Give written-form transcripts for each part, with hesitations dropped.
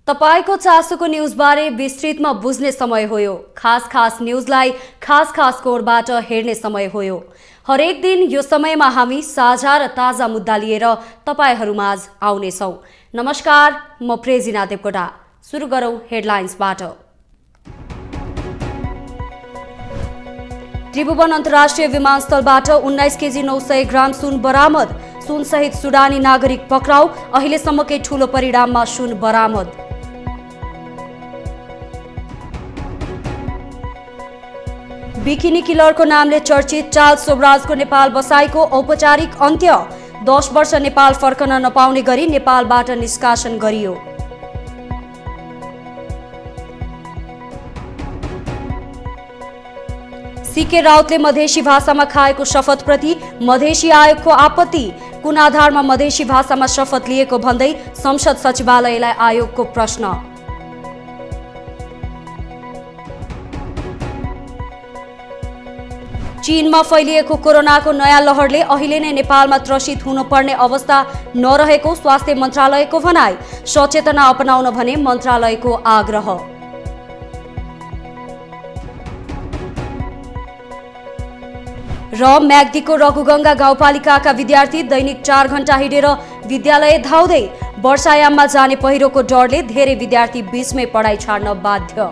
तपाईको चासोको न्यूजबारे विस्तृतमा बुझ्ने समय हो यो। खास न्यूजलाई खास कोणबाट हेर्ने समय हो यो। हरेक दिन यो समयमा हामी साझा र ताजा मुद्दा लिएर तपाईहरुमाझ आउनेछौं। नमस्कार, म प्रेजिना देवकोटा। सुरु गरौं हेडलाइन्सबाट। त्रिभुवन अन्तर्राष्ट्रिय विमानस्थलबाट 19 केजी 900 ग्राम सुन बरामद। सुन सहित सुडानी नागरिक पक्राउ। अहिलेसम्मकै ठूलो परिणाममा सुन बरामद। बिकिनी किलरको नामले चर्चित चार्ल्स सोब्राजको नेपाल बसाईको औपचारिक अन्त्य। 10 वर्ष नेपाल फर्कन नपाउने गरी नेपालबाट निष्कासन गरियो। सीके राउतले मधेसी भाषामा खाएको शपथप्रति मधेसी आयोगको आपत्ति। कुन आधारमा मधेसी भाषामा शपथ लिएको भन्दै संसद सचिवालयलाई आयोगको प्रश्न। चीनमा फैलिएको कोरोनाको नयाँ लहरले अहिले नै नेपालमा त्रसित हुनुपर्ने अवस्था नरहेको स्वास्थ्य मन्त्रालयको भनाई। सचेतना अपनाउन भने मन्त्रालयको आग्रह। र म्याग्दीको रघुगंगा गाउँपालिकाका विद्यार्थी दैनिक 4 घण्टा हिँडेर विद्यालय धाउँदै। वर्षायाममा जाने पहिरोको डरले धेरै विद्यार्थी बीचमै पढाइ छाड्न बाध्य।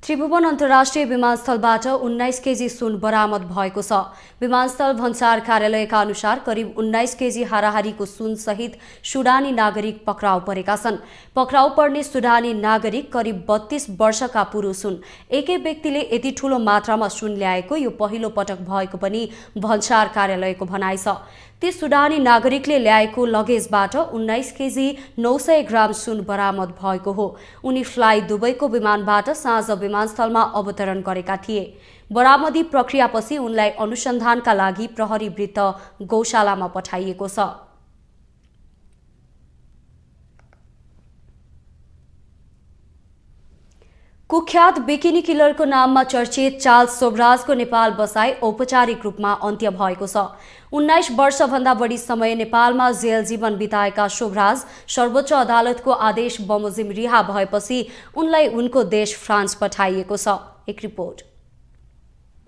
त्रिभुवन अन्तर्राष्ट्रिय विमानस्थलबाट 19 केजी सुन बरामद भएको छ। विमानस्थल भन्सार कार्यालयका अनुसार करिब 19 केजी हाराहारीको सुन सहित सुडानी नागरिक पक्राउ परेका छन्। पक्राउ पर्ने सुडानी नागरिक करिब 32 वर्षका पुरुष हुन्। एकै व्यक्तिले यति ठूलो मात्रामा सुन ल्याएको यो पहिलो पटक भएको पनि भन्सार कार्यालयको भनाइ छ। ती सुडानी नागरिकले ल्याएको लगेजबाट 19 केजी 900 ग्राम सुन बरामद भएको हो। उनी फ्लाइ दुबईको विमानबाट साँझ विमानस्थलमा अवतरण गरेका थिए। बरामदी प्रक्रियापछि उनलाई अनुसन्धानका लागि प्रहरी वृत्त गौशालामा पठाइएको छ। कुख्यात बिकिनी किलरको नाममा चर्चित चार्ल्स सोब्राजको नेपाल बसाई औपचारिक रूपमा अन्त्य भएको छ। 19 वर्षभन्दा बढी समय नेपालमा जेल जीवन बिताएका सोब्राज सर्वोच्च अदालतको आदेश बमोजिम रिहा भएपछि उनलाई उनको देश फ्रान्स पठाइएको छ। एक रिपोर्ट।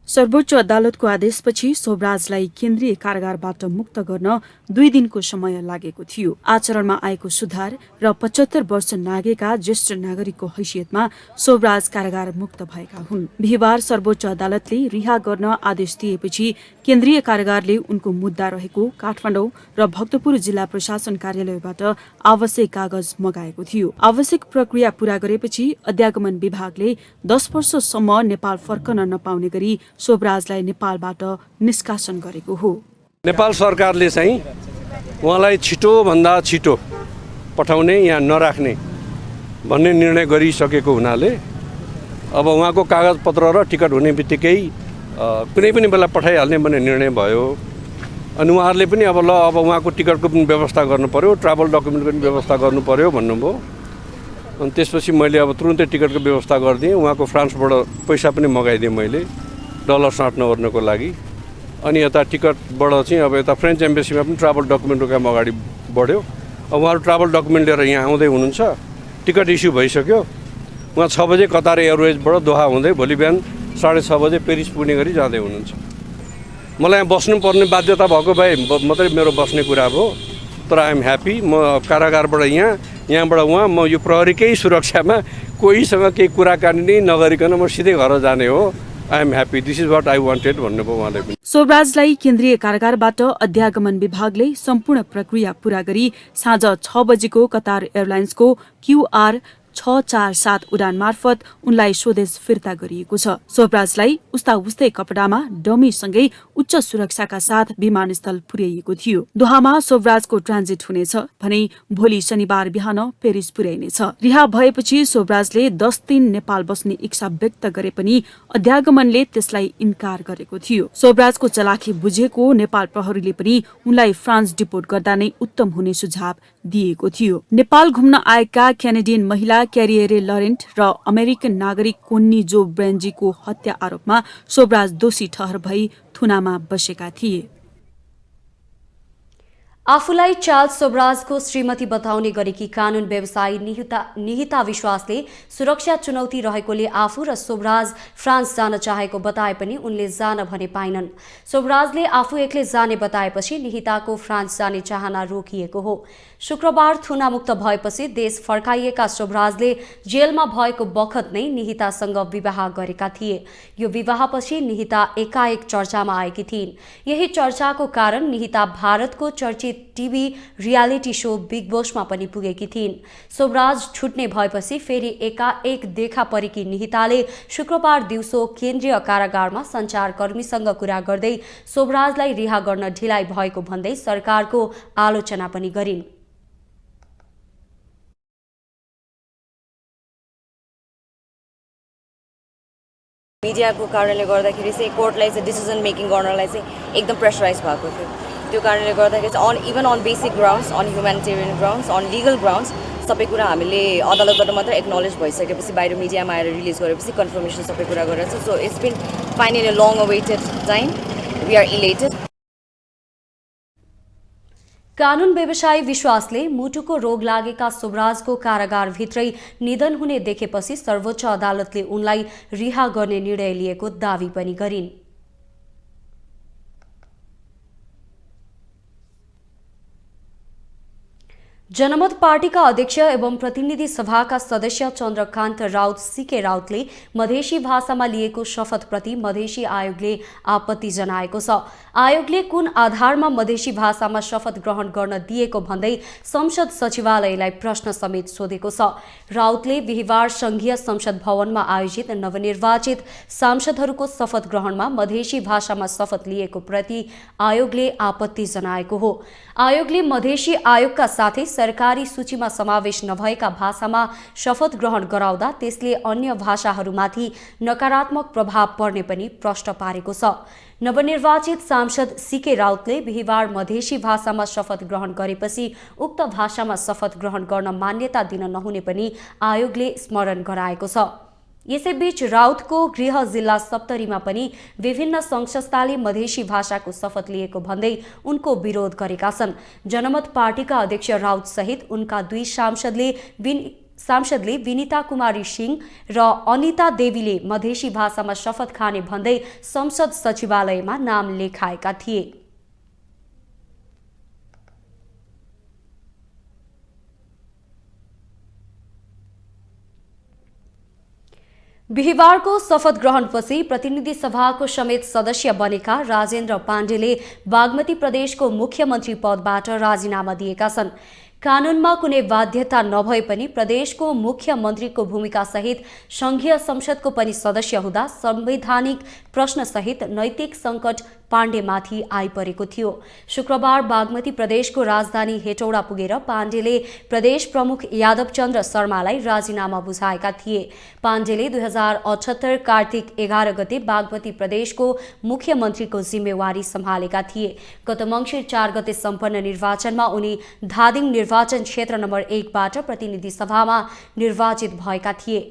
सर्वोच्च अदालतको आदेशपछि सोब्राजलाई केन्द्रीय कारागारबाट मुक्त गर्न 2 दिनको समय लागेको थियो। आचरणमा आएको सुधार र 75 वर्ष नागेका ज्येष्ठ नागरिकको हैसियतमा सोब्राज कारागार मुक्त भएका हुन्। बिहिबार सर्वोच्च अदालतले रिहा गर्न आदेश दिएपछि केन्द्रीय कारागारले उनको मुद्दा रहेको काठमाडौँ र भक्तपुर जिल्ला प्रशासन कार्यालयबाट आवश्यक कागज मगाएको थियो। आवश्यक प्रक्रिया पूरा गरेपछि अध्यागमन विभागले 10 वर्षसम्म नेपाल फर्कन नपाउने गरी सोब्राजलाई नेपालबाट निष्कासन गरेको हो। नेपाल सरकारले चाहिँ उहाँलाई छिटो भन्दा छिटो पठाउने या नराख्ने भन्ने निर्णय गरिसकेको हुनाले अब उहाँको कागजपत्र र टिकट हुने बित्तिकै कुनै पनि बेला पठाइहाल्ने भन्ने निर्णय भयो। अनि उहाँहरूले पनि अब उहाँको टिकटको पनि व्यवस्था गर्नु पर्यो, ट्राभल डकुमेन्टको पनि व्यवस्था गर्नु पर्यो भन्नुभयो। अनि त्यसपछि मैले अब तुरुन्तै टिकटको व्यवस्था गरिदिएँ। उहाँको फ्रान्सबाट पैसा पनि मगाइदिएँ मैले डलर साट्न ओर्नको लागि। अनि यता टिकटबाट चाहिँ अब यता फ्रेन्च एम्बेसीमा पनि ट्राभल डकुमेन्टको काम अगाडि बढ्यो। अब उहाँहरू ट्राभल डकुमेन्ट लिएर यहाँ आउँदै हुनुहुन्छ। टिकट इस्यु भइसक्यो। उहाँ 6 बजे कतार एयरवेजबाट दोहा हुँदै भोलि बिहान 6:30 बजे पेरिस पुग्ने गरी जाँदै हुनुहुन्छ। मलाई यहाँ बस्नुपर्ने बाध्यता भएको भए मात्रै मेरो बस्ने कुरा हो। तर आइएम ह्याप्पी। म कारागारबाट यहाँबाट उहाँ म यो प्रहरीकै सुरक्षामा कोहीसँग केही कुराकानी नै नगरिकन म सिधै घर जाने हो। I am happy. This is what I wanted भन्नुभयो उहाँले पनि। सोब्राजलाई केन्द्रीय कारागारबाट अध्यागमन विभागले सम्पूर्ण प्रक्रिया पूरा गरी साँझ 6 बजेको कतार एयरलाइन्सको QR 647 उडान मार्फत उनलाई स्वदेश फिर्ता गरिएको छ। सोब्राजलाई उस्तै कपडामा डमीसँगै उच्च सुरक्षाका साथ विमानस्थल पुर्याइएको थियो। दोहामा सोब्राजको ट्रान्जिट हुनेछ भने भोलि शनिबार बिहान पेरिस पुर्याइनेछ। रिहा भएपछि सोब्राजले 10 दिन नेपाल बस्ने इच्छा व्यक्त गरे पनि अध्यागमनले त्यसलाई इन्कार गरेको थियो। सोब्राजको चलाखी बुझेको नेपाल प्रहरीले पनि उनलाई फ्रान्स डिपोर्ट गर्दा नै उत्तम हुने सुझाव दिएको थियो। नेपाल घुम्न आएका क्यानेडियन महिला क्यारियरे लरेन्ट र अमेरिकन नागरिक कोन्नी जो ब्रेन्जीको हत्या आरोपमा शोभराज दोषी ठहर भई थुनामा बसेका थिए। आफूलाई चार्ल्स शोभराजको श्रीमती बताउने गरेकी कानून व्यवसायी निहिता विश्वासले सुरक्षा चुनौती रहेकोले आफू र शोभराज फ्रान्स जान चाहेको बताए पनि उनले जान भने पाइनन्। शोभराजले आफू एक्लै जाने बताएपछि निहिताको फ्रान्स जाने चाहना रोकिएको हो। शुक्रबार थुनामुक्त भएपछि देश फर्काइएका शोभराजले जेलमा भएको बखत नै निहितासँग विवाह गरेका थिए। यो विवाहपछि निहिता एकाएक चर्चामा आएकी थिइन्। यही चर्चाको कारण निहिता भारतको चर्चित टिभी रियालिटी शो बिग बोसमा पनि पुगेकी थिइन्। शोभराज छुट्ने भएपछि फेरि एकाएक देखा परेकी निहिताले शुक्रबार दिउँसो केन्द्रीय कारागारमा सञ्चारकर्मीसँग कुरा गर्दै शोभराजलाई रिहा गर्न ढिलाइ भएको भन्दै सरकारको आलोचना पनि गरिन्। मिडियाको कारणले गर्दाखेरि चाहिँ कोर्टलाई चाहिँ डिसिजन मेकिङ गर्नलाई चाहिँ एकदम प्रेसराइज भएको थियो। त्यो कारणले गर्दाखेरि चाहिँ even on basic grounds, on humanitarian grounds, on legal grounds सबै कुरा हामीले अदालतबाट मात्र एक्नोलेज भइसकेपछि बाहिर मिडियामा आएर रिलिज गरेपछि कन्फर्मेसन सबै कुरा गरेर छ। So it's been finally long awaited time, we are elated. कानून व्यवसायी विश्वासले मुटुको रोग लागेका शोभराजको कारागारभित्रै निधन हुने देखेपछि सर्वोच्च अदालतले उनलाई रिहा गर्ने निर्णय लिएको दावी पनि गरिन्। जनमत पार्टीका अध्यक्ष एवं प्रतिनिधि सभाका सदस्य चन्द्रकान्त राउत सीके राउतले मधेसी भाषामा लिएको शपथप्रति मधेसी आयोगले आपत्ति जनाएको छ। आयोगले कुन आधारमा मधेसी भाषामा शपथ ग्रहण गर्न दिएको भन्दै संसद सचिवालयलाई प्रश्न समेत सोधेको छ। राउतले बिहिबार संघीय संसद भवनमा आयोजित नवनिर्वाचित सांसदहरूको शपथ ग्रहणमा मधेसी भाषामा शपथ लिएको प्रति आयोगले आपत्ति जनाएको हो। आयोगले मधेसी आयोगका साथै सरकारी सूचीमा समावेश नभएका भाषामा शपथ ग्रहण गराउँदा त्यसले अन्य भाषाहरूमाथि नकारात्मक प्रभाव पर्ने पनि प्रश्न पारेको छ। नवनिर्वाचित सांसद सीके राउतले बिहिबार मधेसी भाषामा शपथ ग्रहण गरेपछि उक्त भाषामा शपथ ग्रहण गर्न मान्यता दिन नहुने पनि आयोगले स्मरण गराएको छ। यसैबीच राउतको गृह जिल्ला सप्तरीमा पनि विभिन्न संघ-संस्थाले मधेसी भाषाको शपथ लिएको भन्दै उनको विरोध गरेका छन्। जनमत पार्टीका अध्यक्ष राउत सहित उनका दुई सांसदले विनिता कुमारी सिंह र अनिता देवीले मधेसी भाषामा शपथ खाने भन्दै संसद सचिवालयमा नाम लेखाएका थिए। बिहिबारको शपथ ग्रहणपछि प्रतिनिधि सभाको समेत सदस्य बनेका राजेन्द्र पाण्डेले बागमती प्रदेशको मुख्यमन्त्री पदबाट राजीनामा दिएका छन्। कानूनमा कुनै बाध्यता नभए पनि प्रदेशको मुख्यमन्त्रीको भूमिका सहित संघीय संसदको पनि सदस्य हुँदा संवैधानिक प्रश्नसहित नैतिक सङ्कट पाण्डेमाथि आइपरेको थियो। शुक्रबार बागमती प्रदेशको राजधानी हेटौडा पुगेर पाण्डेले प्रदेश प्रमुख यादवचन्द्र शर्मालाई राजीनामा बुझाएका थिए। पाण्डेले 2078 कार्तिक 11 गते बागमती प्रदेशको मुख्यमन्त्रीको जिम्मेवारी सम्हालेका थिए। गत मङ्सिर 4 गते सम्पन्न निर्वाचनमा उनी धादिङ निर्वाचन क्षेत्र नम्बर 1 बाट प्रतिनिधि सभामा निर्वाचित भएका थिए।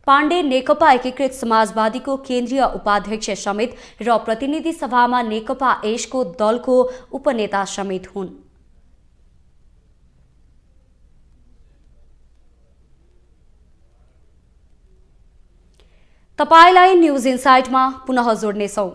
पाण्डे नेकपा एकीकृत समाजवादीको केन्द्रीय उपाध्यक्ष समेत र प्रतिनिधि सभामा नेकपा एसको दलको उपनेता समेत हुन्। तपाईलाई न्यूज इनसाइटमा पुनः जोड्नेछौं।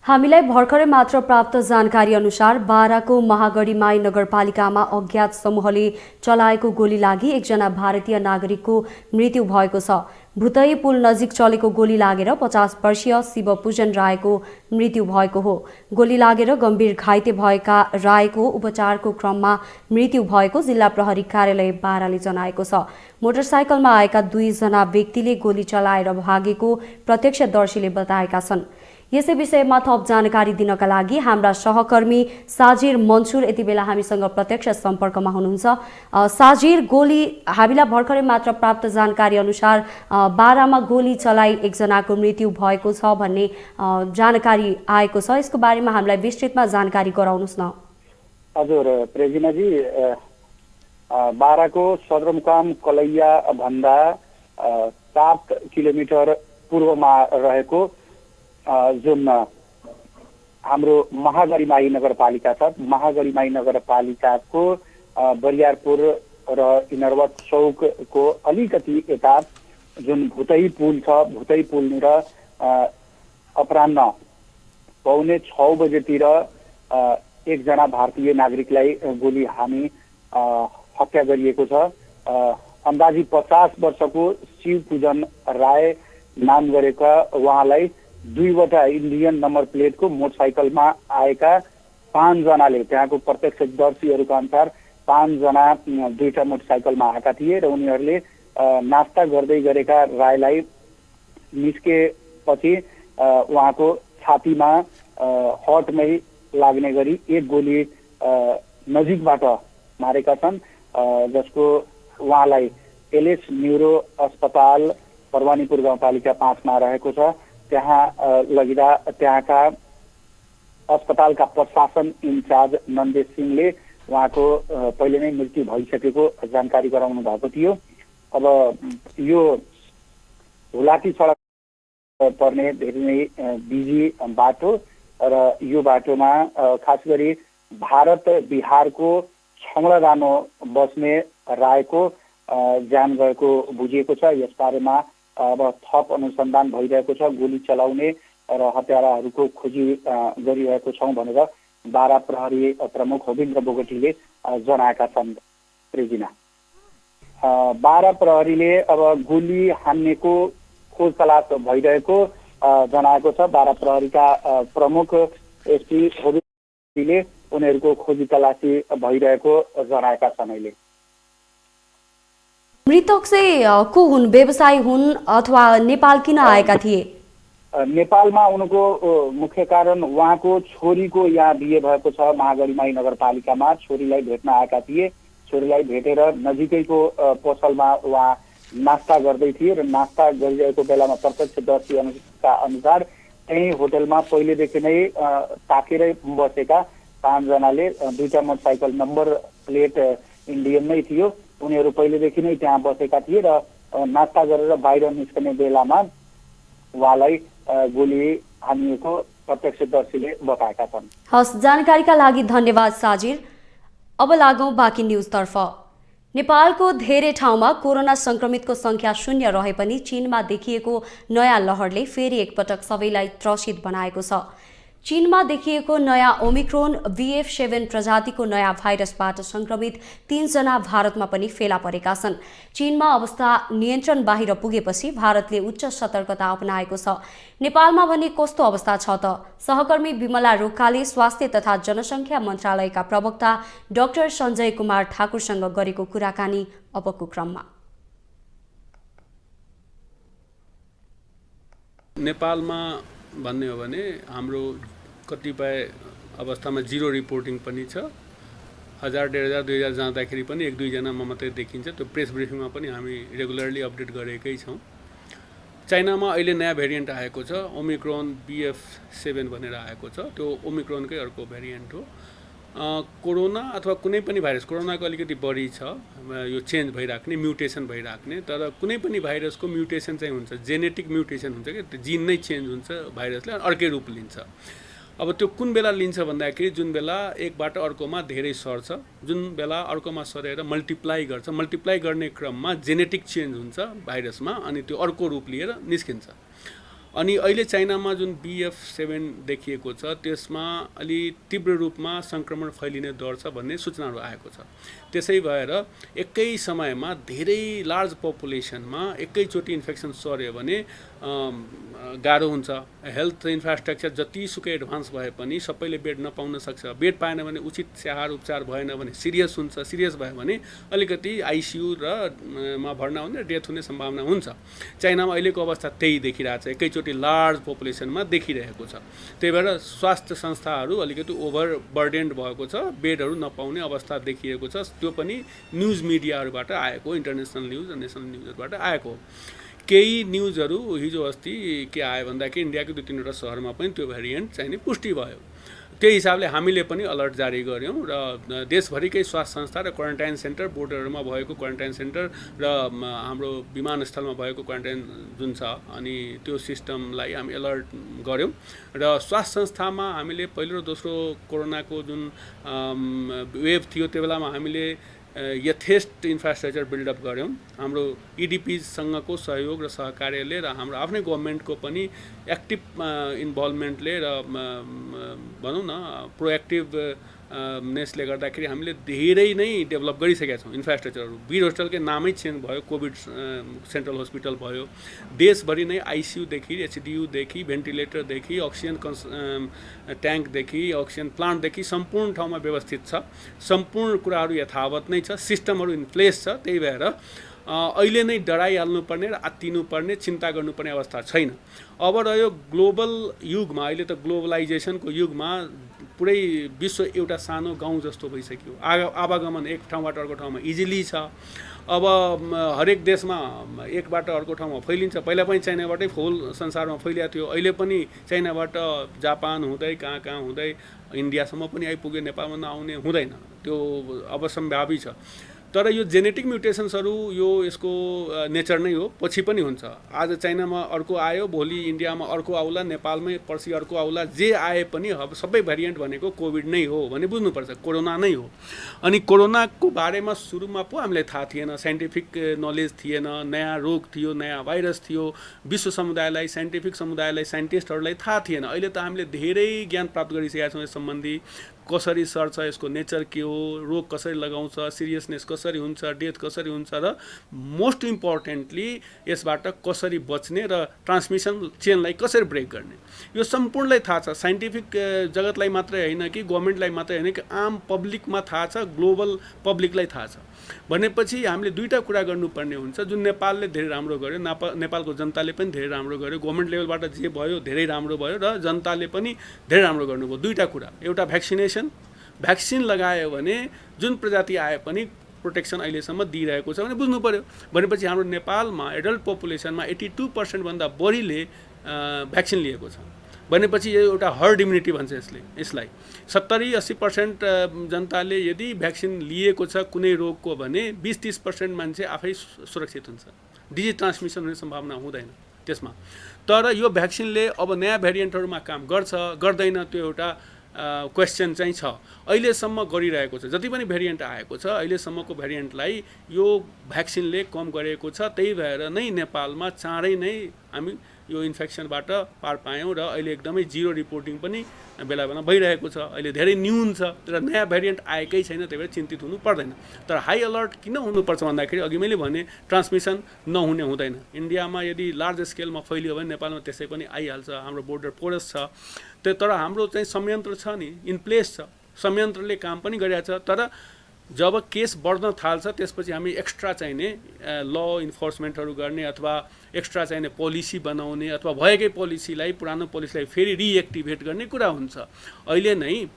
हामीलाई भर्खरै मात्र प्राप्त जानकारी अनुसार बाराको महागढीमाई नगरपालिकामा अज्ञात समूहले चलाएको गोली लागि एकजना भारतीय नागरिकको मृत्यु भएको छ। भुतही पुल नजिक चलेको गोली लागेर 50 वर्षीय शिवपूजन रायको मृत्यु भएको हो। गोली लागेर गम्भीर घाइते भएका रायको उपचारको क्रममा मृत्यु भएको जिल्ला प्रहरी कार्यालय बाराले जनाएको छ। मोटरसाइकलमा आएका 2 जना व्यक्तिले गोली चलाएर भागेको प्रत्यक्षदर्शीले बताएका छन्। यसै विषयमा थप जानकारी दिनका लागि हाम्रा सहकर्मी साजिर मन्सुर यति बेला हामीसँग प्रत्यक्ष सम्पर्कमा हुनुहुन्छ। साजिर, गोली हामीलाई भर्खरै मात्र प्राप्त जानकारी अनुसार बारामा गोली चलाई एकजनाको मृत्यु भएको छ भन्ने जानकारी आएको छ। यसको बारेमा हामीलाई विस्तृतमा जानकारी गराउनुस् न। हजुर प्रेजिनाजी, बाराको सदरमुकाम कलैया भन्दा 7 किलोमिटर पूर्वमा रहेको जुन हाम्रो महागढीमाई नगरपालिका छ, महागढीमाई नगरपालिकाको बरियारपुर र इनरवट चौकको अलिकति यता जुन भुतै पुल छ, भुतै पुलनिर अपराह्न 5:45 बजेतिर एकजना भारतीय नागरिकलाई गोली हानी हत्या गरिएको छ। अन्दाजी 50 वर्षको शिवपूजन राय नाम गरेका उहाँलाई 2वटा इन्डियन नम्बर प्लेटको मोटरसाइकलमा आएका 5 जनाले, त्यहाँको प्रत्यक्षदर्शीहरूका अनुसार 5 जना 2टा मोटरसाइकलमा आएका थिए र उनीहरूले नास्ता गर्दै गरेका रायलाई निस्केपछि उहाँको छातीमा हटमै लाग्ने गरी एक गोली नजिकबाट मारेका छन्, जसको उहाँलाई एलएस न्युरो अस्पताल परवानीपुर गाउँपालिका 5 मा रहेको छ। त्यहाँ लगिँदा त्यहाँका अस्पतालका प्रशासन इन्चार्ज नन्देश सिंहले उहाँको पहिले नै मृत्यु भइसकेको जानकारी गराउनु भएको थियो। अब यो हुलाकी सडक पर्ने धेरै नै बिजी बाटो र यो बाटोमा खास गरी भारत बिहारको छमलादानो बस्ने रायको ज्यान गएको बुझिएको छ। यसबारेमा अब थप अनुसन्धान भइरहेको छ। गोली चलाउने र हत्याराहरूको खोजी गरिरहेको छौँ भनेर बारा प्रहरी प्रमुख होविन्द्र बोगटीले जनाएका छन्। रेजिना, बारा प्रहरीले अब गोली हान्नेको खोज तलास भइरहेको जनाएको छ। बारा प्रहरीका प्रमुख एसपी होविन्द्रले उनीहरूको खोजी तलासी भइरहेको जनाएका छन्। अहिले मृतक चाहिँ को हुन्, व्यवसायी हुन् अथवा नेपाल किन आएका थिए? नेपालमा उनको मुख्य कारण उहाँको छोरीको यहाँ बिहे भएको छ। महागढीमाई नगरपालिकामा छोरीलाई भेट्न आएका थिए। छोरीलाई भेटेर नजिकैको पसलमा उहाँ नास्ता गर्दै थिए र नास्ता गरिरहेको बेलामा प्रत्यक्षदर्शीका अनुसार त्यही होटलमा पहिलेदेखि नै ताकेरै बसेका 5 जनाले 2टा मोटरसाइकल नम्बर प्लेट इन्डियन नै थियो। उनीहरू पहिलेदेखि नै त्यहाँ बसेका थिए र नास्ता गरेर बाहिर निस्कने बेलामा उहाँलाई गोली हानिएको प्रत्यक्षदर्शीले बताएका छन्। हस्, जानकारीका लागि धन्यवाद साजिर। अब लागौं बाँकी न्युजतर्फ। नेपालको धेरै ठाउँमा कोरोना संक्रमितको संख्या 0 रहे पनि चीनमा देखिएको नयाँ लहरले फेरि एकपटक सबैलाई त्रसित बनाएको छ। चीनमा देखिएको नयाँ ओमिक्रोन BF7 प्रजातिको नयाँ भाइरसबाट संक्रमित 3 जना भारतमा पनि फेला परेका छन्। चीनमा अवस्था नियन्त्रण बाहिर पुगेपछि भारतले उच्च सतर्कता अपनाएको छ। नेपालमा भने कस्तो अवस्था छ त? सहकर्मी विमला रोकाले स्वास्थ्य तथा जनसङ्ख्या मन्त्रालयका प्रवक्ता डाक्टर सञ्जय कुमार ठाकुरसँग गरेको कुराकानी अबको क्रममा। नेपालमा भन्ने हो भने हाम्रो कतिपय अवस्थामा जिरो रिपोर्टिङ पनि छ। 1000, 1500, 2000 जाँदाखेरि पनि 1-2 जनामा मात्रै देखिन्छ। त्यो प्रेस ब्रिफिङमा पनि हामी रेगुलरली अपडेट गरेकै छौँ। चाइनामा अहिले नयाँ भेरिएन्ट आएको छ, ओमिक्रोन BF7 भनेर आएको छ। त्यो ओमिक्रोनकै अर्को भेरिएन्ट हो। कोरोना अथवा कुनै पनि भाइरस, कोरोनाको अलिकति बढी छ यो चेन्ज भइराख्ने, म्युटेसन भइराख्ने, तर कुनै पनि भाइरसको म्युटेसन चाहिँ हुन्छ, जेनेटिक म्युटेसन हुन्छ कि त्यो जिन नै चेन्ज हुन्छ भाइरसले, अर्कै रूप लिन्छ। अब त्यो कुन बेला लिन्छ भन्दाखेरि जुन बेला एकबाट अर्कोमा धेरै सर्छ, जुन बेला अर्कोमा सरेर मल्टिप्लाई गर्छ, मल्टिप्लाई गर्ने क्रममा जेनेटिक चेन्ज हुन्छ भाइरसमा, अनि त्यो अर्को रूप लिएर निस्किन्छ। अनि अहिले चाइनामा जुन BF7 देखिएको छ त्यसमा अलि तीव्र रूपमा सङ्क्रमण फैलिने दर छ भन्ने सूचनाहरू आएको छ। त्यसै भएर एकै समयमा धेरै लार्ज पपुलेसनमा एकैचोटि इन्फेक्सन सर्यो भने गाह्रो हुन्छ। हेल्थ इन्फ्रास्ट्रक्चर जतिसुकै एडभान्स भए पनि सबैले बेड नपाउन सक्छ। बेड पाएन भने उचित स्याहार उपचार भएन भने सिरियस हुन्छ। सिरियस भयो भने अलिकति ICU र मा भर्ना हुने, डेथ हुने सम्भावना हुन्छ। चाइनामा अहिलेको अवस्था त्यही देखिरहेछ, एकैचोटि लार्ज पपुलेसनमा देखिरहेको छ। त्यही भएर स्वास्थ्य संस्थाहरू अलिकति ओभरबर्डेन्ड भएको छ, बेडहरू नपाउने अवस्था देखिएको छ। त्यो पनि न्युज मिडियाहरूबाट आएको, इन्टरनेसनल न्युज र नेसनल न्युजहरूबाट आएको। केही न्युजहरू हिजो अस्ति के आयो भन्दाखेरि इन्डियाको 2-3वटा सहरमा पनि त्यो भेरिएन्ट चाहिँ नि पुष्टि भयो। त्यही हिसाबले हामीले पनि अलर्ट जारी गर्यौँ र देशभरिकै स्वास्थ्य संस्था र क्वारेन्टाइन सेन्टर, बोर्डरहरूमा भएको क्वारेन्टाइन सेन्टर र हाम्रो विमानस्थलमा भएको क्वारेन्टाइन जुन छ अनि त्यो सिस्टमलाई हामी अलर्ट गर्यौँ र स्वास्थ्य संस्थामा हामीले पहिलो र दोस्रो कोरोनाको जुन वेभ थियो त्यो बेलामा हामीले यथेष्ट इन्फ्रास्ट्रक्चर बिल्डअप गऱ्यौँ। हाम्रो इडिपीसँगको सहयोग र सहकार्यले र हाम्रो आफ्नै गभर्मेन्टको पनि एक्टिभ इन्भल्भमेन्टले र भनौँ न प्रोएक्टिभ नेसले गर्दाखेरि हामीले धेरै नै डेभलप गरिसकेका छौँ इन्फ्रास्ट्रक्चरहरू। वीर होस्पिटलकै नामै चेन्ज भयो, कोभिड सेन्ट्रल हस्पिटल भयो। देशभरि नै आइसियुदेखि, एचडियुदेखि, भेन्टिलेटरदेखि, अक्सिजन ट्याङ्कदेखि, अक्सिजन प्लान्टदेखि सम्पूर्ण ठाउँमा व्यवस्थित छ। सम्पूर्ण कुराहरू यथावत नै छ, सिस्टमहरू इन प्लेस छ। त्यही भएर अहिले नै डराइहाल्नुपर्ने र आत्तिनुपर्ने, चिन्ता गर्नुपर्ने अवस्था छैन। अब रह्यो ग्लोबल युगमा, अहिले त ग्लोबलाइजेसनको युगमा पुरै विश्व एउटा सानो गाउँ जस्तो भइसक्यो। आवागमन एक ठाउँबाट अर्को ठाउँमा इजिली छ। अब हरेक देशमा एकबाट अर्को ठाउँमा फैलिन्छ। पहिला पनि चाइनाबाटै होल संसारमा फैलिएको थियो, अहिले पनि चाइनाबाट जापान हुँदै कहाँ कहाँ हुँदै इन्डियासम्म पनि आइपुग्यो, नेपालमा नआउने हुँदैन, त्यो अवसम्भावी छ। तर यो जेनेटिक म्युटेसन्सहरू यो यसको नेचर नै हो, पछि पनि हुन्छ। आज चाइनामा अर्को आयो, भोलि इन्डियामा अर्को आउला, नेपालमै पर्सि अर्को आउला। जे आए पनि अब सबै भेरिएन्ट भनेको कोभिड नै हो भने बुझ्नुपर्छ, कोरोना नै हो। अनि कोरोनाको बारेमा सुरुमा पो हामीलाई थाहा थिएन, साइन्टिफिक नलेज थिएन, नयाँ रोग थियो, नयाँ भाइरस थियो। विश्व समुदायलाई, साइन्टिफिक समुदायलाई, साइन्टिस्टहरूलाई थाहा थिएन। अहिले त हामीले धेरै ज्ञान प्राप्त गरिसकेका छौँ यस सम्बन्धी। कसरी सर्छ, यसको नेचर के हो, रोग कसरी लगाउँछ, सिरियसनेस कसरी हुन्छ, डेथ कसरी हुन्छ र मोस्ट इम्पोर्टेन्टली यसबाट कसरी बच्ने र ट्रान्समिसन चेनलाई कसरी ब्रेक गर्ने, यो सम्पूर्णलाई थाहा छ। साइन्टिफिक जगतलाई मात्रै होइन कि गभर्मेन्टलाई मात्रै होइन कि आम पब्लिकमा थाहा छ, ग्लोबल पब्लिकलाई थाहा छ। भनेपछि हामीले दुईवटा कुरा गर्नुपर्ने हुन्छ, जुन नेपालले धेरै राम्रो गर्यो, नेपालको जनताले पनि धेरै राम्रो गर्यो, गभर्मेन्ट लेभलबाट जे भयो धेरै राम्रो भयो र जनताले पनि धेरै राम्रो गर्नुभयो। दुईवटा कुरा, एउटा भ्याक्सिन लगायो भने जुन प्रजाति आए पनि प्रोटेक्सन अहिलेसम्म दिइरहेको छ भने बुझ्नु पऱ्यो। भनेपछि हाम्रो नेपालमा एडल्ट पपुलेसनमा 82% भन्दा बढीले भ्याक्सिन लिएको छ। भनेपछि यो एउटा हर्ड इम्युनिटी भन्छ यसलाई। 70-80% जनताले यदि भ्याक्सिन लिएको छ कुनै रोगको भने 20-30% मान्छे आफै सुरक्षित हुन्छ, डिजिज ट्रान्समिसन हुने सम्भावना हुँदैन त्यसमा। तर यो भ्याक्सिनले अब नयाँ भेरिएन्टहरूमा काम गर्छ गर्दैन त्यो एउटा क्वेसन चाहिँ छ। अहिलेसम्म गरिरहेको छ, जति पनि भेरिएन्ट आएको छ अहिलेसम्मको भेरिएन्टलाई यो भ्याक्सिनले कम गरेको छ। त्यही भएर नै नेपालमा चाँडै नै हामी यो इन्फेक्सनबाट पार पायौँ र अहिले एकदमै जिरो रिपोर्टिङ पनि बेला बेला भइरहेको छ। अहिले धेरै न्यून छ र नयाँ भेरिएन्ट आएकै छैन, त्यही भएर चिन्तित हुनु पर्दैन। तर हाई अलर्ट किन हुनुपर्छ भन्दाखेरि अघि मैले भने ट्रान्समिसन नहुने हुँदैन। इन्डियामा यदि लार्ज स्केलमा फैलियो भने नेपालमा त्यसै पनि आइहाल्छ, हाम्रो बोर्डर पोरस छ। तर हाम्रो चाहिँ संयन्त्र छ नि, इन प्लेस छ, संयन्त्रले काम पनि गरिरहेको छ। तर जब केस बढ्न थाल्छ त्यसपछि हामी एक्स्ट्रा चाहिने ल इन्फोर्समेन्टहरू गर्ने अथवा एक्स्ट्रा चाहिने पोलिसी बनाउने अथवा भएकै पोलिसीलाई, पुरानो पोलिसीलाई फेरि रिएक्टिभेट गर्ने कुरा हुन्छ। अहिले नै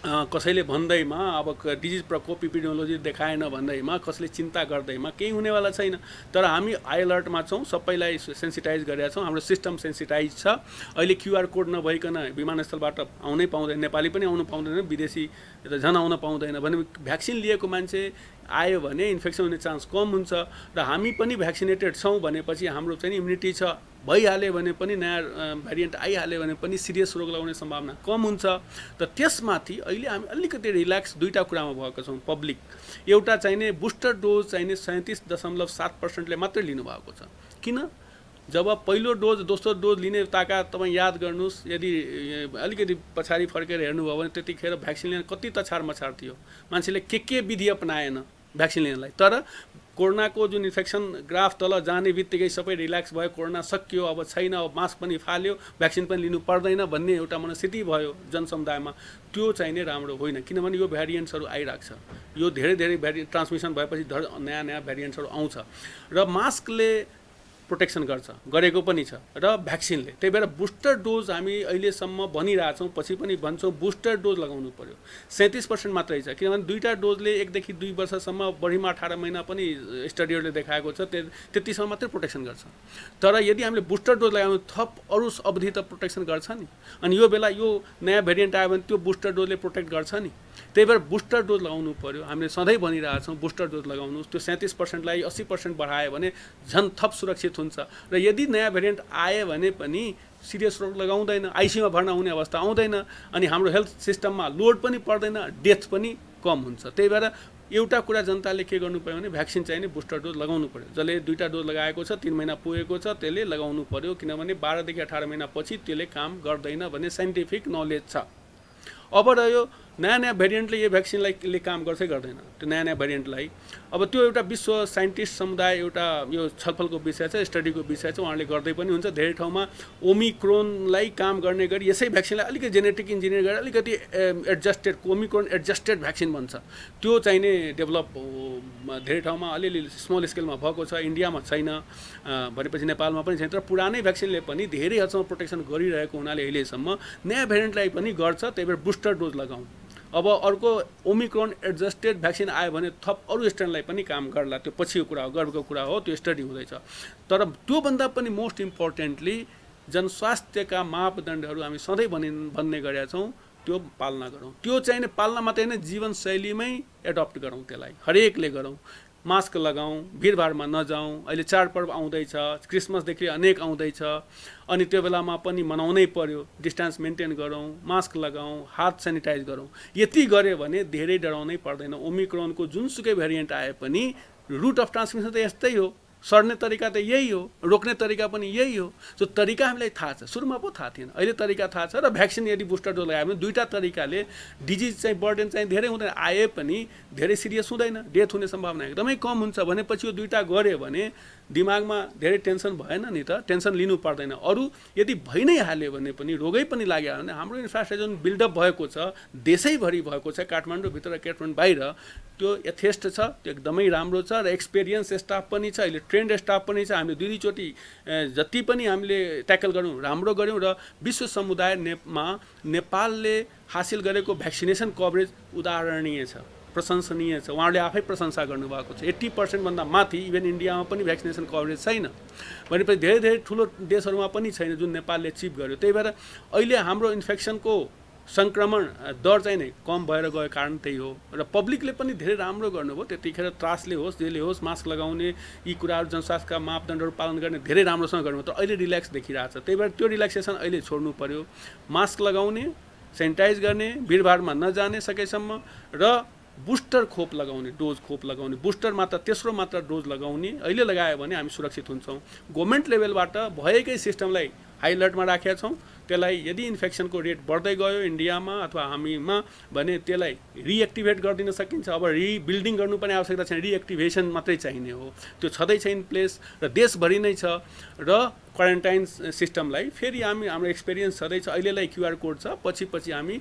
कसैले भन्दैमा अब डिजिज प्रकोप एपिडेमियोलोजी देखाएन भन्दैमा, कसैले चिन्ता गर्दैमा केही हुनेवाला छैन। तर हामी हाई अलर्टमा छौँ, सबैलाई सेन्सिटाइज गरेका छौँ, हाम्रो सिस्टम सेन्सिटाइज छ। अहिले क्युआर कोड नभइकन विमानस्थलबाट आउनै पाउँदैन, नेपाली पनि आउनु पाउँदैन, विदेशी त झन् आउन पाउँदैन। भने भ्याक्सिन लिएको मान्छे आयो भने इन्फेक्सन हुने चान्स कम हुन्छ र हामी पनि भ्याक्सिनेटेड छौँ भनेपछि हाम्रो चाहिँ इम्युनिटी छ। भइहाल्यो भने पनि नयाँ भेरिएन्ट आइहाल्यो भने पनि सिरियस रोग लगाउने सम्भावना कम हुन्छ। त त्यसमाथि अहिले हामी अलिकति रिल्याक्स दुईवटा कुरामा भएका छौँ। पब्लिक एउटा चाहिने बुस्टर डोज चाहिने 37.7%ले मात्रै लिनुभएको छ। किन? जब पहिलो डोज दोस्रो डोज लिने ताका तपाईँ याद गर्नुहोस्, यदि अलिकति पछाडि फर्केर हेर्नुभयो भने त्यतिखेर भ्याक्सिन लिन कति तछार मछार थियो, मान्छेले के विधि अपनाएन भ्याक्सिन लिनलाई। तर कोरोनाको जुन इन्फेक्सन ग्राफ तल जाने बित्तिकै सबै रिल्याक्स भयो, कोरोना सकियो, अब छैन, अब मास्क पनि फाल्यो, भ्याक्सिन पनि लिनु पर्दैन भन्ने एउटा मनस्थिति भयो जनसमुदायमा। त्यो चाहिँ नै राम्रो होइन, किनभने यो भेरिएन्ट्सहरू आइरहेको छ। यो धेरै भेरिएन्ट ट्रान्समिसन भएपछि नयाँ भेरिएन्ट्सहरू आउँछ र मास्कले प्रोटेक्सन गरेको पनि छ र भ्याक्सिनले। त्यही भएर बुस्टर डोज हामी अहिलेसम्म भनिरहेछौँ, पछि पनि भन्छौँ बुस्टर डोज लगाउनु पर्यो। 37% मात्रै छ, किनभने 2टा डोजले 1 देखि 2 वर्षसम्म, बढीमा 18 महिना पनि स्टडीहरूले देखाएको छ, त्यतिसम्म मात्रै प्रोटेक्सन गर्छ। तर यदि हामीले बुस्टर डोज लगाउनु थप अरू अवधि त प्रोटेक्सन गर्छ नि। अनि यो बेला यो नयाँ भेरिएन्ट आयो भने त्यो बुस्टर डोजले प्रोटेक्ट गर्छ नि। त्यही भएर बुस्टर डोज लगाउनु पर्यो। हामीले सधैँ भनिरहेछौँ बुस्टर डोज लगाउनुहोस्। त्यो 37%लाई 80% बढायो भने झन् थप सुरक्षित हुन्छ। र यदि नयाँ भेरिएन्ट आयो भने पनि सिरियस रोग लगाउँदैन, आइसियुमा भर्ना हुने अवस्था आउँदैन, अनि हाम्रो हेल्थ सिस्टममा लोड पनि पर्दैन, डेथ पनि कम हुन्छ। त्यही भएर एउटा कुरा जनताले के गर्नु पर्यो भने भ्याक्सिन चाहिँ नि बुस्टर डोज लगाउनु पर्यो। जसले 2टा डोज लगाएको छ, 3 महिना पुगेको छ, त्यसले लगाउनु पर्यो, किनभने 12 देखि 18 महिना पछि त्यसले काम गर्दैन भन्ने साइन्टिफिक नलेज छ। अब रह्यो नयाँ भेरिएन्टले यो भ्याक्सिनलाई काम गर्छै गर्दैन, त्यो नयाँ भेरिएन्टलाई। अब त्यो एउटा विश्व साइन्टिस्ट समुदाय एउटा यो छलफलको विषय छ, स्टडीको विषय छ, उहाँले गर्दै पनि हुन्छ। धेरै ठाउँमा ओमिक्रोनलाई काम गर्ने गरी यसै भ्याक्सिनलाई अलिकति जेनेटिक इन्जिनियर गरेर अलिकति एडजस्टेड, ओमिक्रोन एडजस्टेड भ्याक्सिन भन्छ, त्यो चाहिँ नै डेभलप धेरै ठाउँमा अलिअलि स्मल स्केलमा भएको छ, इन्डियामा छैन, भनेपछि नेपालमा पनि छैन। तर पुरानै भ्याक्सिनले पनि धेरै हदसम्म प्रोटेक्सन गरिरहेको हुनाले अहिलेसम्म नयाँ भेरिएन्टलाई पनि गर्छ। त्यही भएर बुस्टर डोज लगाउँ। अब अर्को ओमिक्रोन एडजस्टेड भ्याक्सिन आयो भने थप अरू स्ट्रेनलाई पनि काम गर्ला, त्यो पछिको कुरा हो, गर्वको कुरा हो, त्यो स्टडी हुँदैछ। तर त्योभन्दा पनि मोस्ट इम्पोर्टेन्टली जनस्वास्थ्यका मापदण्डहरू हामी सधैँ भन्ने गरेका छौँ, त्यो पालना गरौँ। त्यो चाहिँ नि पालना मात्रै होइन, जीवनशैलीमै एडप्ट गरौँ, त्यसलाई हरेकले गरौँ। मास्क लगाऊँ, भिडभाडमा नजाउँ। अहिले चाडपर्व आउँदैछ, क्रिसमसदेखि अनेक आउँदैछ, अनि त्यो बेलामा पनि मनाउनै पर्यो। डिस्टेन्स मेन्टेन गरौँ, मास्क लगाऊँ, हात सेनिटाइज गरौँ। यति गऱ्यो भने धेरै डराउनै पर्दैन। ओमिक्रोनको जुनसुकै भेरिएन्ट आए पनि रुट अफ ट्रान्समिसन त यस्तै हो, सर्ने तरिका त यही हो, रोक्ने तरिका पनि यही हो। त्यो तरिका हामीलाई थाहा छ, सुरुमा पो थाहा थिएन, अहिले तरिका थाहा छ। र भ्याक्सिन यदि बुस्टर डोज लगायो भने 2टा तरिकाले डिजिज चाहिँ बर्डन चाहिँ धेरै हुँदैन, आए पनि धेरै सिरियस हुँदैन, डेथ हुने सम्भावना एकदमै कम हुन्छ। भनेपछि यो 2टा गऱ्यो भने दिमागमा धेरै टेन्सन भएन नि त, टेन्सन लिनु पर्दैन। अरू यदि भइ नै हाल्यो भने पनि, रोगै पनि लाग्यो भने हाम्रो इन्फ्रास्ट्रक्चर जुन बिल्डअप भएको छ, देशैभरि भएको छ, काठमाडौँभित्र र काठमाडौँ बाहिर, त्यो यथेष्ट छ, त्यो एकदमै राम्रो छ। र एक्सपिरियन्स स्टाफ पनि छ, अहिले ट्रेन्ड स्टाफ पनि छ। हामीले 2-2चोटि जति पनि हामीले ट्याकल गऱ्यौँ, राम्रो गऱ्यौँ। र विश्व समुदायमा नेपालले हासिल गरेको भ्याक्सिनेसन कभरेज उदाहरणीय छ, प्रशंसनीय छ। उहाँहरूले आफै प्रशंसा गर्नुभएको छ। 80% भन्दा माथि, इभन इन्डियामा पनि भ्याक्सिनेसन कभरेज छैन, भनेपछि धेरै धेरै ठुलो देशहरूमा पनि छैन जुन नेपालले एचिभ गर्यो। त्यही भएर अहिले हाम्रो इन्फेक्सनको सङ्क्रमण दर चाहिँ नै कम भएर गएको कारण त्यही हो। र पब्लिकले पनि धेरै राम्रो गर्नुभयो। त्यतिखेर त्रासले होस्, जेले होस्, मास्क लगाउने, यी कुराहरू जनस्वास्थ्यका मापदण्डहरू पालन गर्ने धेरै राम्रोसँग गर्नुभयो। तर अहिले रिल्याक्स देखिरहेको छ। त्यही भएर त्यो रिल्याक्सेसन अहिले छोड्नु पर्यो। मास्क लगाउने, सेनिटाइज गर्ने, भिडभाडमा नजाने सकेसम्म, र बुस्टर खोप लगाउने, डोज खोप लगाउने, बुस्टर मात्रा, तेस्रो मात्रा डोज लगाउने, अहिले लगायो भने हामी सुरक्षित हुन्छौँ। गभर्मेन्ट लेभलबाट भएकै सिस्टमलाई हाई अलर्टमा राखेका छौँ। त्यसलाई यदि इन्फेक्सनको रेट बढ्दै गयो इन्डियामा अथवा हामीमा भने त्यसलाई रिएक्टिभेट गरिदिन सकिन्छ। अब रिबिल्डिङ गर्नुपर्ने आवश्यकता छैन, रिएक्टिभेसन मात्रै चाहिने हो। त्यो छँदैछ इन प्लेस र देशभरि नै छ। र क्वारेन्टाइन सिस्टमलाई फेरि हाम्रो एक्सपिरियन्स छँदैछ। अहिलेलाई क्युआर कोड छ, पछि हामी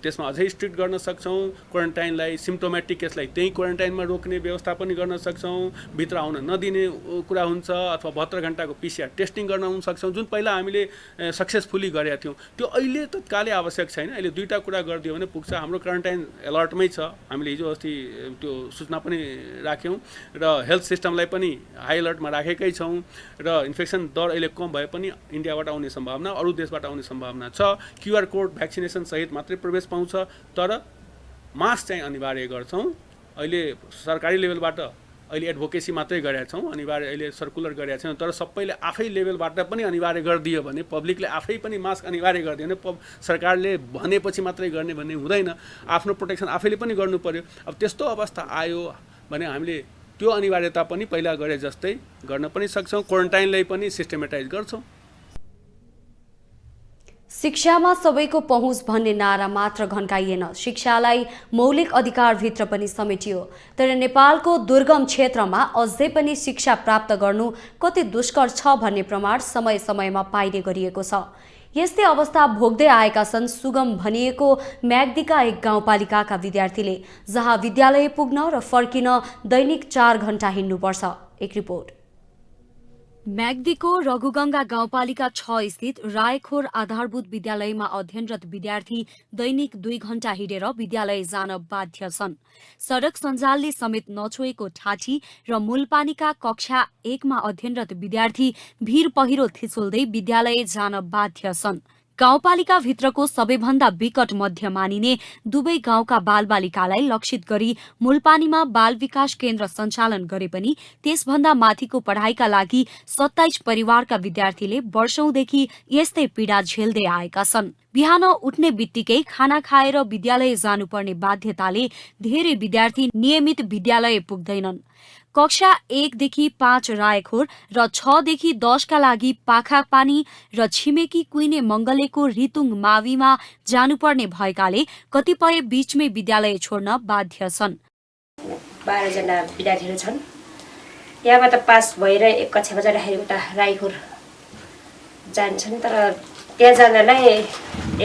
त्यसमा अझै स्ट्रिक्ट गर्न सक्छौँ। क्वारेन्टाइनलाई, सिम्प्टोमेटिक केसलाई त्यही क्वारेन्टाइनमा रोक्ने व्यवस्था पनि गर्न सक्छौँ। भित्र आउन नदिने कुरा हुन्छ, अथवा 72 घण्टाको PCR टेस्टिङ गर्न हुन सक्छौँ, जुन पहिला हामीले सक्सेसफुली गरेका थियौँ। त्यो अहिले तत्कालै आवश्यक छैन। अहिले 2टा कुरा गरिदियो भने पुग्छ। हाम्रो क्वारेन्टाइन अलर्टमै छ, हामीले हिजो अस्ति त्यो सूचना पनि राख्यौँ, र हेल्थ सिस्टमलाई पनि हाई अलर्टमा राखेकै छौँ। र इन्फेक्सन दर अहिले कम भए पनि इन्डियाबाट आउने सम्भावना, अरू देशबाट आउने सम्भावना छ। क्युआर कोड भ्याक्सिनेसन सहित मात्रै प्रवेश पाउँछ। तर मास्क चाहिँ अनिवार्य गर्छौँ। अहिले सरकारी लेभलबाट अहिले एडभोकेसी मात्रै गरेका छौँ, अनिवार्य अहिले सर्कुलर गरेका छैनौँ। तर सबैले आफै लेभलबाट पनि अनिवार्य गरिदियो भने, पब्लिकले आफै पनि मास्क अनिवार्य गरिदियो भने, सरकारले भनेपछि मात्रै गर्ने भन्ने हुँदैन। आफ्नो प्रोटेक्सन आफैले पनि गर्नु पर्यो। अब त्यस्तो अवस्था आयो भने हामीले त्यो अनिवार्यता पनि पहिला गरे जस्तै गर्न पनि सक्छौँ। क्वारेन्टाइनलाई पनि सिस्टमेटाइज गर्छौँ। शिक्षामा सबैको पहुँच भन्ने नारा मात्र घन्काइएन, शिक्षालाई मौलिक अधिकारभित्र पनि समेटियो। तर नेपालको दुर्गम क्षेत्रमा अझै पनि शिक्षा प्राप्त गर्नु कति दुष्कर छ भन्ने प्रमाण समय समयमा पाइने गरिएको छ। यस्तै अवस्था भोग्दै आएका छन् सुगम भनिएको म्याग्दीका एक गाउँपालिकाका विद्यार्थीले, जहाँ विद्यालय पुग्न र फर्किन दैनिक 4 घण्टा हिँड्नुपर्छ। एक रिपोर्ट। म्याग्दीको रघुगङ्गा गाउँपालिका 6 स्थित रायखोर आधारभूत विद्यालयमा अध्ययनरत विद्यार्थी दैनिक 2 घण्टा हिँडेर विद्यालय जान बाध्य छन्। सडक सञ्जालले समेत नछोएको ठाठी र मूलपानीका कक्षा 1 मा अध्ययनरत विद्यार्थी भीर पहिरो थिचोल्दै विद्यालय जान बाध्य छन्। गाउँपालिका भित्रको सबैभन्दा विकट मध्य मानिने दुवै गाउँका बालबालिकालाई लक्षित गरी मूलपानीमा बाल विकास केन्द्र सञ्चालन गरे पनि त्यसभन्दा माथिको पढाइका लागि 27 परिवारका विद्यार्थीले वर्षौंदेखि यस्तै पीडा झेल्दै आएका छन्। बिहान उठ्ने बित्तिकै खाना खाएर विद्यालय जानुपर्ने बाध्यताले धेरै विद्यार्थी नियमित विद्यालय पुग्दैनन्। कक्षा 1 देखि 5 रायखोर र 6 देखि 10 का लागि पाखापानी र छिमेकी कुइने मंगलेको रितुङ माविमा जानुपर्ने भएकाले कतिपय बीचमै विद्यालय छोड्न बाध्य छन्। 12 जना विद्यार्थीहरू छन्। यहाँबाट पास भएर एक कक्षामा जाँदाखेरि उता रायखोर जान्छन्, तर त्यहाँ जानलाई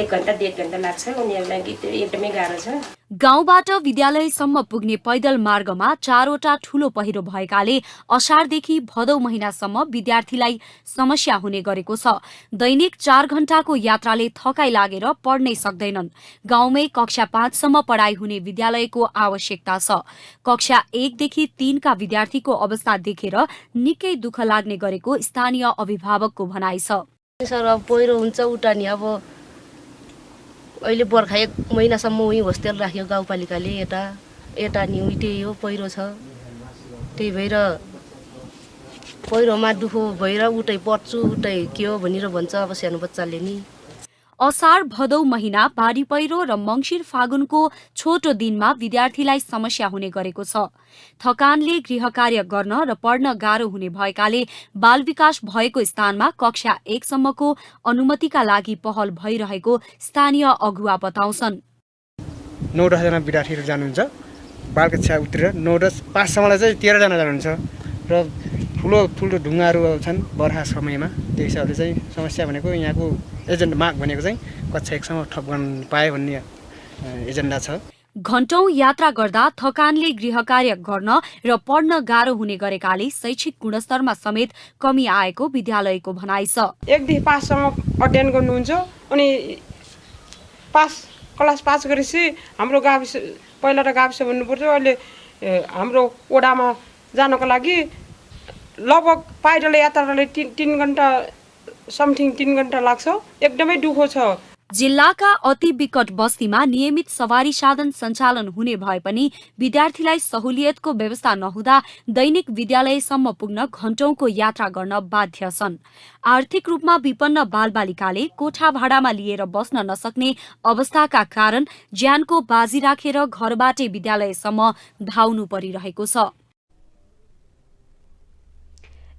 1 घण्टा 1.5 घण्टा लाग्छ। उनीहरूलाई एकदमै गाह्रो छ। गाउँबाट विद्यालयसम्म पुग्ने पैदल मार्गमा 4 वटा ठूलो पहिरो भएकाले असारदेखि भदौ महिनासम्म विद्यार्थीलाई समस्या हुने गरेको छ। दैनिक 4 घण्टाको यात्राले थकाइ लागेर पढ्नै सक्दैनन्। गाउँमै कक्षा 5 सम्म पढाइ हुने विद्यालयको आवश्यकता छ। कक्षा 1 देखि 3 का विद्यार्थीको अवस्था देखेर निकै दुःख लाग्ने गरेको स्थानीय अभिभावकको भनाइ छ। सर अब पहिरो हुन्छ उता नि, अब अहिले बर्खा 1 महिनासम्म उही होस्टेल राख्यो गाउँपालिकाले। यता नि त्यही हो, पहिरो छ। त्यही भएर पहिरोमा दुःख भएर उतै पढ्छु उतै के हो भनेर भन्छ अब सानो बच्चाले नि। असार भदौ महिना बाढी पहिरो र मङ्सिर फागुनको छोटो दिनमा विद्यार्थीलाई समस्या हुने गरेको छ। थकानले गृह कार्य गर्न र पढ्न गाह्रो हुने भएकाले बाल विकास भएको स्थानमा कक्षा 1 सम्मको अनुमतिका लागि पहल भइरहेको स्थानीय अगुवा बताउँछन्। 9-10 जना विद्यार्थीहरू जानुहुन्छ। बाल कक्षा उत्रेर 9-10 पाससम्मलाई चाहिँ 13 जना जानुहुन्छ र ठुलो ढुङ्गाहरू छन् बर्खा समयमा। त्यो हिसाबले चाहिँ समस्या भनेको यहाँको एजेन्डा माग भनेको चाहिँ कक्षा 1 सम्म थप गर्न पाए भन्ने एजेन्डा छ। घण्टौं यात्रा गर्दा थकानले गृह कार्य गर्न र पढ्न गाह्रो हुने गरेकाले शैक्षिक गुणस्तरमा समेत कमी आएको विद्यालयको भनाइ छ। 1 देखि 5 सम्म अध्ययन गर्नुहुन्छ, अनि क्लास 5 गरेपछि हाम्रो गाविस, पहिला त गाविस भन्नुपर्थ्यो, अहिले हाम्रो ओडामा जानको लागि लगभग पैदल यात्राले 3 घण्टा समथिङ 3 घण्टा लाग्छ। एकदमै दुःख छ। जिल्लाका अति विकट बस्तीमा नियमित सवारी साधन सञ्चालन हुने भए पनि विद्यार्थीलाई सहुलियतको व्यवस्था नहुँदा दैनिक विद्यालयसम्म पुग्न घण्टौंको यात्रा गर्न बाध्य छन्। आर्थिक रूपमा विपन्न बालबालिकाले कोठा भाडामा लिएर बस्न नसक्ने अवस्थाका कारण ज्यानको बाजी राखेर घरबाटै विद्यालयसम्म धाउनु परिरहेको छ।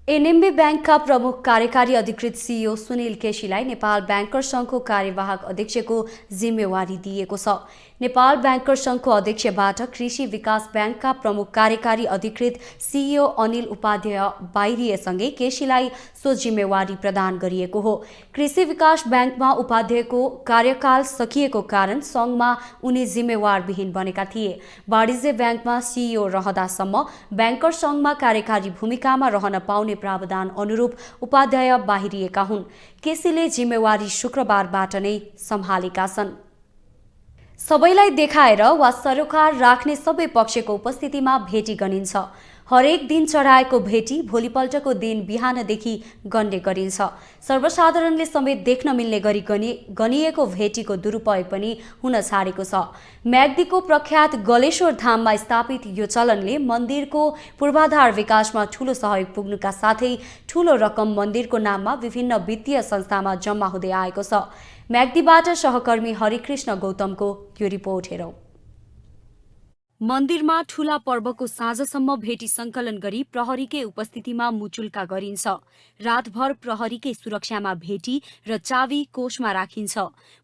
एनएमबी ब्याङ्कका प्रमुख कार्यकारी अधिकृत सीईओ सुनिल केसीलाई नेपाल ब्याङ्कर सङ्घको कार्यवाहक अध्यक्षको जिम्मेवारी दिएको छ। नेपाल ब्याङ्कर सङ्घको अध्यक्षबाट कृषि विकास ब्याङ्कका प्रमुख कार्यकारी अधिकृत सीईओ अनिल उपाध्याय बाहिरिएसँगै केसीलाई सो जिम्मेवारी प्रदान गरिएको हो। कृषि विकास ब्याङ्कमा उपाध्यायको कार्यकाल सकिएको कारण सङ्घमा उनी जिम्मेवारविहीन बनेका थिए। वाणिज्य ब्याङ्कमा सीईओ रहँदासम्म ब्याङ्कर सङ्घमा कार्यकारी भूमिकामा रहन पाउने प्रावधान अनुरूप उपाध्याय बाहिरिएका हुन्। केसीले जिम्मेवारी शुक्रबारबाट नै सम्हालेका छन्। सबैलाई देखाएर वा सरोकार राख्ने सबै पक्षको उपस्थितिमा भेटी गनिन्छ। हरेक दिन चढाएको भेटी भोलिपल्टको दिन बिहानदेखि गन्ने गरिन्छ। सर्वसाधारणले समेत देख्न मिल्ने गरी गनिएको भेटीको दुरुपयोग पनि हुन छाडेको छ। म्याग्दीको प्रख्यात गलेश्वर धाममा स्थापित यो चलनले मन्दिरको पूर्वाधार विकासमा ठूलो सहयोग पुग्नुका साथै ठूलो रकम मन्दिरको नाममा विभिन्न वित्तीय संस्थामा जम्मा हुँदै आएको छ। म्याग्दीबाट सहकर्मी हरिकृष्ण गौतमको यो रिपोर्ट हेरौं। मन्दिरमा ठूला पर्वको साँझसम्म भेटी संकलन गरी प्रहरीकै उपस्थितिमा मुचुल्का गरिन्छ। रातभर प्रहरीकै सुरक्षामा भेटी र चाबी कोषमा राखिन्छ।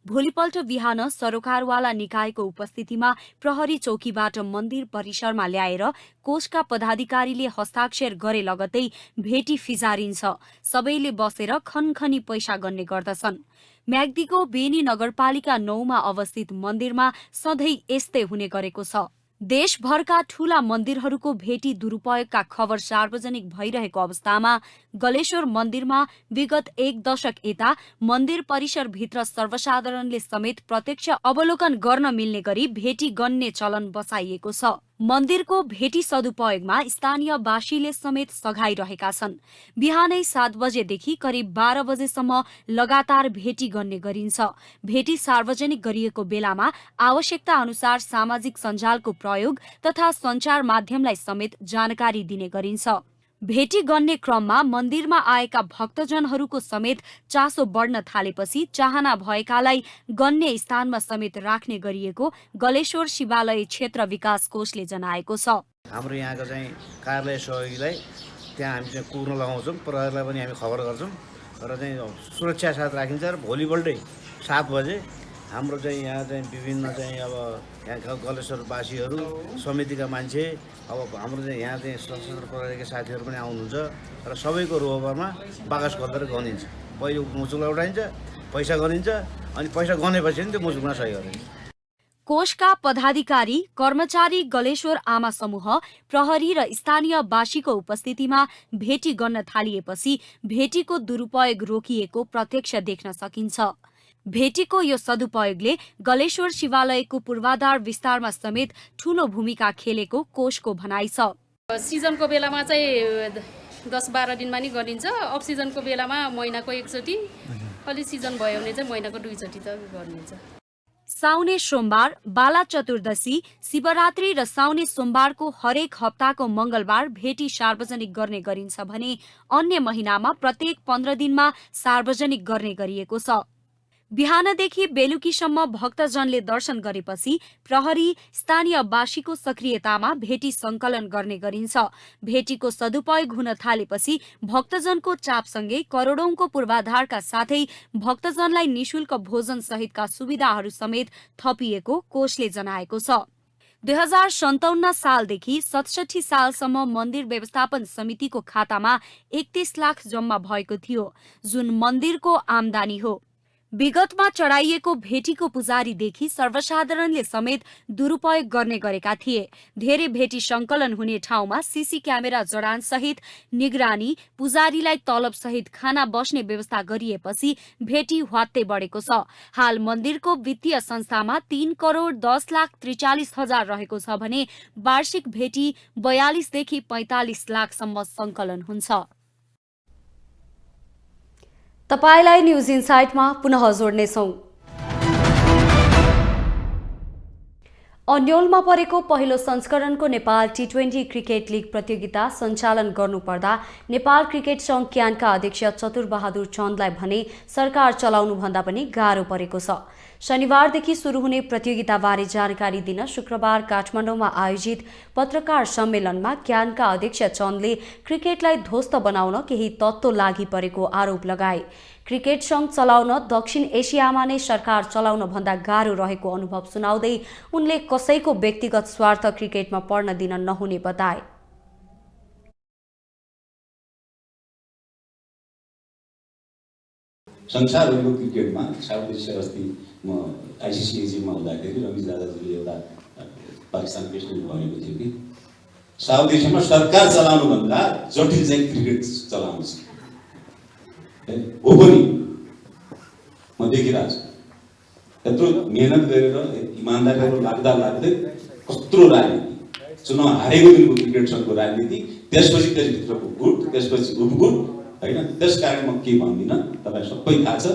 भोलिपल्ट बिहान सरोकारवाला निकायको उपस्थितिमा प्रहरी चौकीबाट मन्दिर परिसरमा ल्याएर कोषका पदाधिकारीले हस्ताक्षर गरे लगतै भेटी फिजारिन्छ। सबैले बसेर खनखनी पैसा गन्ने गर्दछन्। म्याग्दीको बेनी नगरपालिका 9 मा अवस्थित मन्दिरमा सधैँ यस्तै हुने गरेको छ। देशभरका ठूला मन्दिरहरूको भेटी दुरुपयोगका खबर सार्वजनिक भइरहेको अवस्थामा गलेश्वर मन्दिरमा विगत 1 दशक यता मन्दिर परिसरभित्र सर्वसाधारणले समेत प्रत्यक्ष अवलोकन गर्न मिल्ने गरी भेटी गन्ने चलन बसाइएको छ। मन्दिरको भेटी सदुपयोगमा स्थानीयवासीले समेत सघाइरहेका छन्। बिहानै 7 बजेदेखि करिब 12 बजेसम्म लगातार भेटी गन्ने गरिन्छ। भेटी सार्वजनिक गरिएको बेलामा आवश्यकता अनुसार सामाजिक सञ्जालको प्रयोग तथा सञ्चार माध्यमलाई समेत जानकारी दिने गरिन्छ। भेटी गन्ने क्रममा मन्दिरमा आएका भक्तजनहरूको समेत चासो बढ्न थालेपछि चाहना भएकालाई गन्ने स्थानमा समेत राख्ने गरिएको गलेश्वर शिवालय क्षेत्र विकास कोषले जनाएको छ। हाम्रो यहाँको चाहिँ कार्यालय सहयोगीलाई त्यहाँ हामी चाहिँ कुर्न लगाउँछौँ, प्रहरीलाई पनि हामी खबर गर्छौँ र चाहिँ सुरक्षा साथ राखिन्छ। र भोलिपल्टै 7 बजे हाम्रो चाहिँ यहाँ चाहिँ विभिन्न चाहिँ अब यहाँका गलेश्वरवासीहरू समितिका मान्छे अब हाम्रो चाहिँ यहाँ चाहिँ सशस्त्र प्रहरीका साथीहरू पनि आउनुहुन्छ र सबैको रोहबरमा बाकस खोलेर गनिन्छ। पहिलो मुचुला उठाइन्छ, पैसा गनिन्छ, अनि पैसा गनेपछि त्यो मुचुकमा सही गरिन्छ। कोषका पदाधिकारी, कर्मचारी, गलेश्वर आमा समूह, प्रहरी र स्थानीयवासीको उपस्थितिमा भेटी गर्न थालिएपछि भेटीको दुरुपयोग रोकिएको प्रत्यक्ष देख्न सकिन्छ। भेटीको यो सदुपयोगले गलेश्वर शिवालयको पूर्वाधार विस्तारमा समेत ठूलो भूमिका खेलेको कोषको भनाइ छ। सिजनको बेलामा चाहिँ 10-12 दिनमा नि गरिन्छ, अफ सिजनको बेलामा महिनाको एकचोटि, अलि सिजन भयो भने चाहिँ महिनाको 2 चोटि त गरिन्छ। साउने सोमबार, बाला चतुर्दशी, शिवरात्रि र साउने सोमबारको हरेक हप्ताको मंगलबार भेटी सार्वजनिक गर्ने गरिन्छ भने अन्य महिनामा प्रत्येक 15 दिनमा सार्वजनिक गर्ने गरिएको छ। बिहानदेखि बेलुकीसम्म भक्तजनले दर्शन गरेपछि प्रहरी स्थानीयवासीको सक्रियतामा भेटी संकलन गर्ने गरिन्छ। भेटीको सदुपयोग हुन थालेपछि भक्तजनको चापसँगै करोडौंको पूर्वाधारका साथै भक्तजनलाई निशुल्क भोजन सहितका सुविधाहरू समेत थपिएको कोषले जनाएको छ। 2057 सालदेखि 67 सालसम्म मन्दिर व्यवस्थापन समितिको खातामा 31 लाख जम्मा भएको थियो, जुन मन्दिरको आमदानी हो। विगतमा चढाइएको भेटीको पुजारीदेखि सर्वसाधारणले समेत दुरुपयोग गर्ने गरेका थिए। धेरै भेटी संकलन हुने ठाउँमा सीसी क्यामेरा जडान सहित निगरानी, पुजारीलाई तलब सहित खाना बस्ने व्यवस्था गरिएपछि भेटी ह्वात्तै बढेको छ। हाल मन्दिरको वित्तीय संस्थामा 3 करोड 10 लाख 43 हजार रहेको छ भने वार्षिक भेटी 42 देखि 45 लाखसम्म संकलन हुन्छ। तपाईलाई न्यूज इनसाइटमा पुनः जोड्नेछौं। अन्योलमा परेको पहिलो संस्करणको नेपाल टी20 क्रिकेट लीग प्रतियोगिता सञ्चालन गर्नुपर्दा नेपाल क्रिकेट संघ क्यानका अध्यक्ष चतुरबहादुर चन्दलाई भने सरकार चलाउनु भन्दा पनि गाह्रो परेको छ। शनिबारदेखि सुरु हुने प्रतियोगिताबारे जानकारी दिन शुक्रबार काठमाडौँमा आयोजित पत्रकार सम्मेलनमा क्यानका अध्यक्ष चन्दले क्रिकेटलाई ध्वस्त बनाउन केही तत्त्व लागि परेको आरोप लगाए। क्रिकेट संघ चलाउन दक्षिण एसियामा नै सरकार चलाउन भन्दा गाह्रो रहेको अनुभव सुनाउँदै उनले कसैको व्यक्तिगत स्वार्थ क्रिकेटमा पर्न दिन नहुने बताए। संसारभरिको क्रिकेटमा साउथ एसिया अस्ति म आइसिसी एजिममा हुँदाखेरि रमेश दादाजीले एउटा पाकिस्तान प्रेसिडेन्ट भनेको थियो कि साउथ एसियामा सरकार चलाउनु भन्दा जटिल चाहिँ क्रिकेट चलाउनु छ। हो पनि म देखिरहेको छु, यत्रो मेहनत गरेर इमान्दारीहरू लाग्दै कत्रो राजनीति, चुनाव हारेको दिनको क्रिकेट सङ्घको राजनीति, त्यसपछि त्यसभित्रको गुट, त्यसपछि उपगुट होइन। त्यस कारण म के भन्दिनँ, तपाईँलाई सबै थाहा छ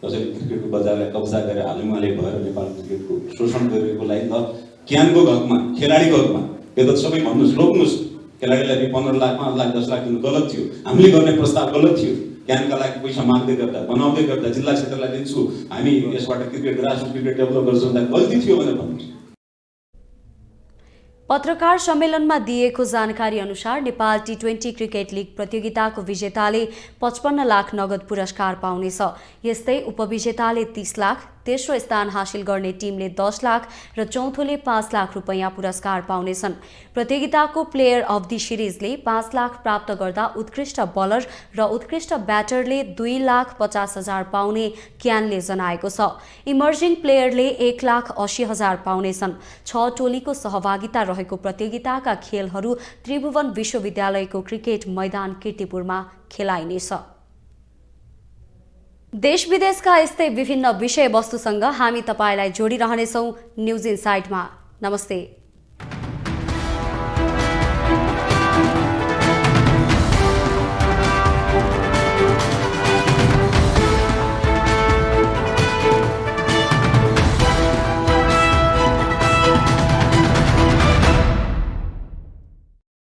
कसैले क्रिकेटको बजारलाई कब्जा गरेर हालैमाले भएर नेपाल क्रिकेटको शोषण गरेको लागि त क्यानको हकमा, खेलाडीको हकमा यो त सबै भन्नुहोस्, रोक्नुहोस्। खेलाडीलाई 15 लाख 5 लाख 10 लाख दिनु गलत थियो, हामीले गर्ने प्रस्ताव गलत थियो। क्यानका लागि पैसा माग्दै गर्दा, बनाउँदै गर्दा जिल्ला क्षेत्रलाई दिन्छु, हामी यसबाट क्रिकेट ग्रासरुट क्रिकेट डेभलप गर्छौँ, गल्ती थियो भनेर भन्नुहोस्। पत्रकार सम्मेलनमा दिएको जानकारी अनुसार नेपाल टी20 क्रिकेट लीग प्रतियोगिताको विजेताले 55 लाख नगद पुरस्कार पाउनेछ। यस्तै उपविजेताले 30 लाख, तेस्रो स्थान हासिल गर्ने टिमले 10 लाख र चौथोले 5 लाख रुपैयाँ पुरस्कार पाउनेछन्। प्रतियोगिताको प्लेयर अफ द सिरिजले 5 लाख प्राप्त गर्दा उत्कृष्ट बलर र उत्कृष्ट ब्याटरले 2,50,000 पाउने क्यानले जनाएको छ। इमर्जिङ प्लेयरले 1,80,000 पाउनेछन्। 6 टोलीको सहभागिता रहेको प्रतियोगिताका खेलहरू त्रिभुवन विश्वविद्यालयको क्रिकेट मैदान कीर्तिपुरमा खेलाइनेछ। देश विदेशका यस्तै विभिन्न विषयवस्तुसँग हामी तपाईलाई जोडिरहनेछौँ न्युज इनसाइडमा। नमस्ते।